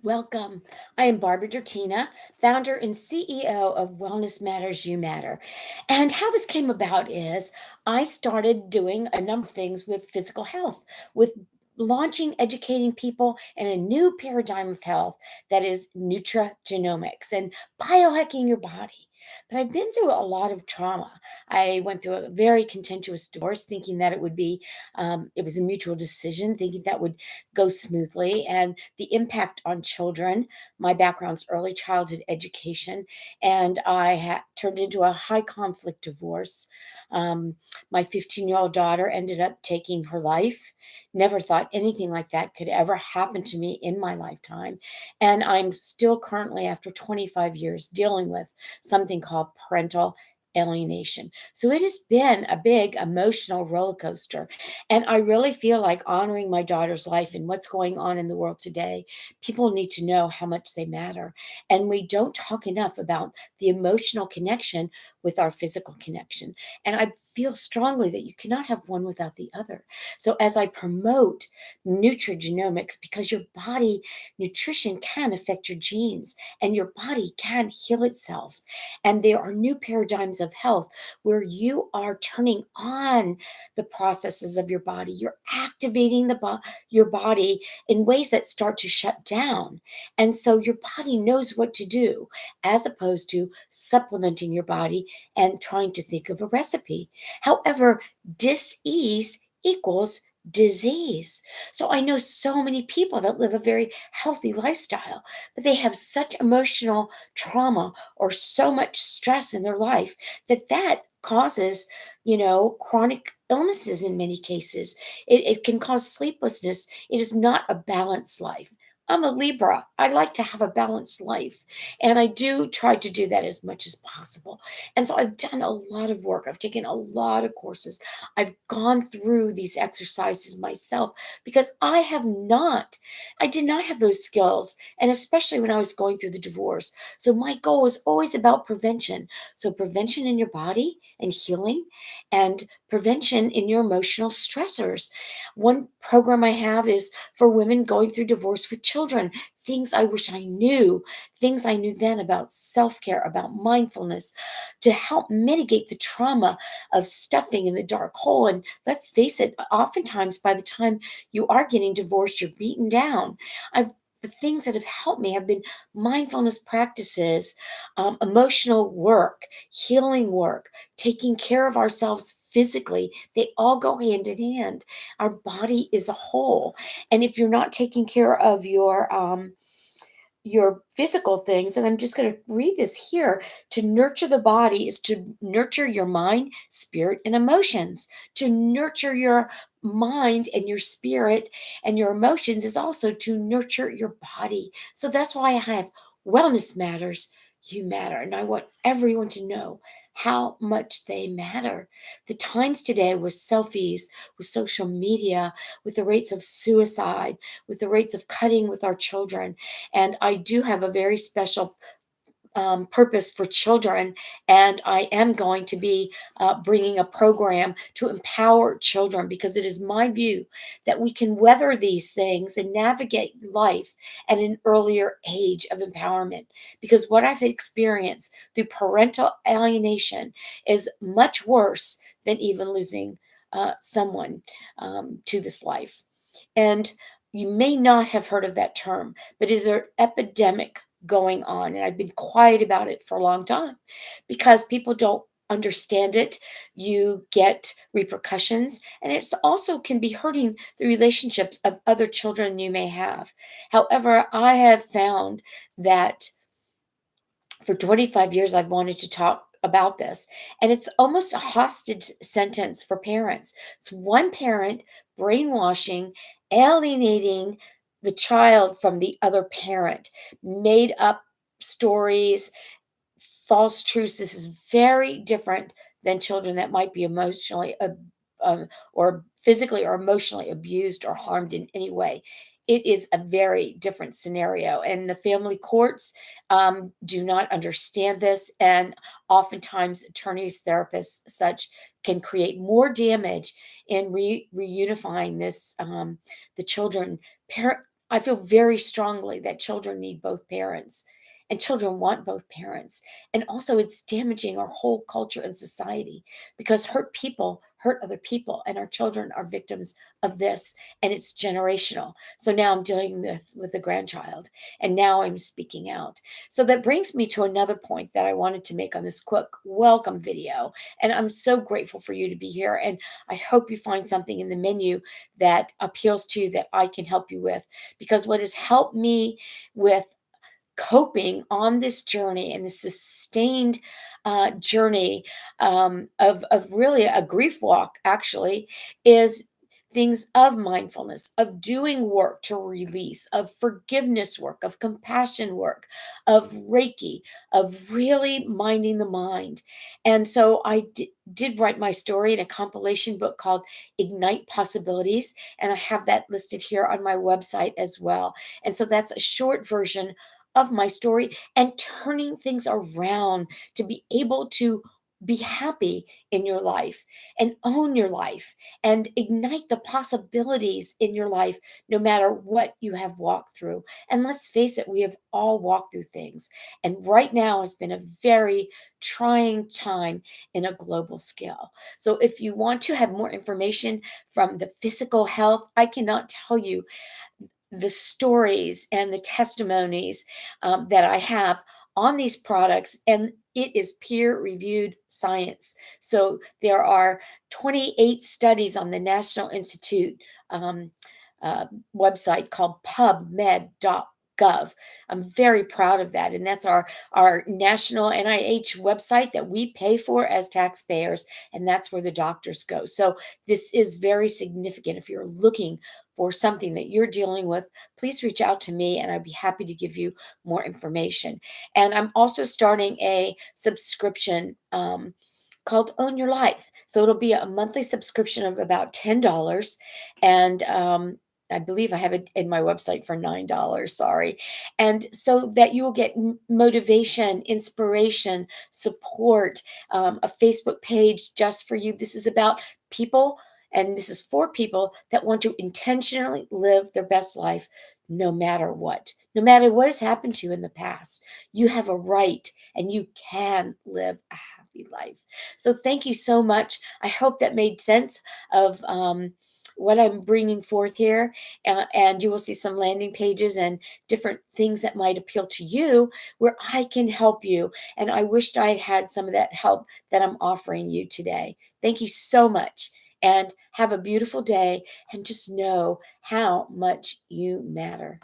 Welcome. I am Barbara Dertina, founder and CEO of Wellness Matters You Matter. And how this came about is I started doing a number of things with physical health, with launching, educating people in a new paradigm of health that is nutrigenomics and biohacking your body. But I've been through a lot of trauma. I went through a very contentious divorce, thinking that it was a mutual decision, thinking that would go smoothly, and the impact on children. My background's early childhood education, and turned into a high conflict divorce. Um, my 15-year-old daughter ended up taking her life. Never thought anything like that could ever happen to me in my lifetime. And I'm still currently, after 25 years, dealing with something called parental alienation. So it has been a big emotional roller coaster. And I really feel like honoring my daughter's life and what's going on in the world today, people need to know how much they matter. And we don't talk enough about the emotional connection with our physical connection. And I feel strongly that you cannot have one without the other. So as I promote nutrigenomics, because your body nutrition can affect your genes and your body can heal itself. And there are new paradigms of health where you are turning on the processes of your body. You're activating your body in ways that start to shut down. And so your body knows what to do, as opposed to supplementing your body and trying to think of a recipe. However, dis-ease equals disease. So I know so many people that live a very healthy lifestyle, but they have such emotional trauma or so much stress in their life that causes, chronic illnesses in many cases. It can cause sleeplessness. It is not a balanced life. I'm a Libra. I like to have a balanced life. And I do try to do that as much as possible. And so I've done a lot of work. I've taken a lot of courses. I've gone through these exercises myself because I did not have those skills. And especially when I was going through the divorce. So my goal was always about prevention. So prevention in your body and healing, and prevention in your emotional stressors. One program I have is for women going through divorce with children. Things I wish I knew, things I knew then about self care, about mindfulness, to help mitigate the trauma of stuffing in the dark hole. And let's face it, oftentimes by the time you are getting divorced, you're beaten down. The things that have helped me have been mindfulness practices, emotional work, healing work, taking care of ourselves physically. They all go hand in hand. Our body is a whole. And if you're not taking care of your physical things, and I'm just going to read this here, to nurture the body is to nurture your mind, spirit, and emotions. To nurture your mind and your spirit and your emotions is also to nurture your body. So that's why I have Wellness Matters You Matter, and I want everyone to know how much they matter. The times today with selfies, with social media, with the rates of suicide, with the rates of cutting with our children. And I do have a very special purpose for children, and I am going to be bringing a program to empower children, because it is my view that we can weather these things and navigate life at an earlier age of empowerment. Because what I've experienced through parental alienation is much worse than even losing someone to this life. And you may not have heard of that term, but is there epidemic going on? And I've been quiet about it for a long time because people don't understand it. You get repercussions, and it's also can be hurting the relationships of other children you may have. However, I have found that for 25 years I've wanted to talk about this, and it's almost a hostage sentence for parents. It's one parent brainwashing, alienating the child from the other parent, made up stories, false truths. This is very different than children that might be emotionally or physically or emotionally abused or harmed in any way. It is a very different scenario, and the family courts do not understand this. And oftentimes, attorneys, therapists, such can create more damage in reunifying the children. I feel very strongly that children need both parents and children want both parents. And also, it's damaging our whole culture and society because hurt people hurt other people, and our children are victims of this, and it's generational. So now I'm dealing with a grandchild, and now I'm speaking out. So that brings me to another point that I wanted to make on this quick welcome video. And I'm so grateful for you to be here. And I hope you find something in the menu that appeals to you that I can help you with, because what has helped me with coping on this journey and the sustained journey of really a grief walk, actually, is things of mindfulness, of doing work to release, of forgiveness work, of compassion work, of Reiki, of really minding the mind. And so did write my story in a compilation book called Ignite Possibilities. And I have that listed here on my website as well. And so that's a short version of my story and turning things around to be able to be happy in your life and own your life and ignite the possibilities in your life, no matter what you have walked through. And let's face it, we have all walked through things. And right now has been a very trying time in a global scale. So if you want to have more information from the physical health, I cannot tell you the stories and the testimonies that I have on these products, and it is peer reviewed science. So there are 28 studies on the National Institute um, uh, website called pubmed.gov. I'm very proud of that. And that's our national NIH website that we pay for as taxpayers. And that's where the doctors go. So this is very significant. If you're looking for something that you're dealing with, please reach out to me and I'd be happy to give you more information. And I'm also starting a subscription called Own Your Life. So it'll be a monthly subscription of about $10. And I believe I have it in my website for $9, sorry. And so that you will get motivation, inspiration, support, a Facebook page just for you. This is about people, and this is for people that want to intentionally live their best life no matter what. No matter what has happened to you in the past, you have a right and you can live a happy life. So thank you so much. I hope that made sense of what I'm bringing forth here. And you will see some landing pages and different things that might appeal to you where I can help you. And I wished I had some of that help that I'm offering you today. Thank you so much. And have a beautiful day. And just know how much you matter.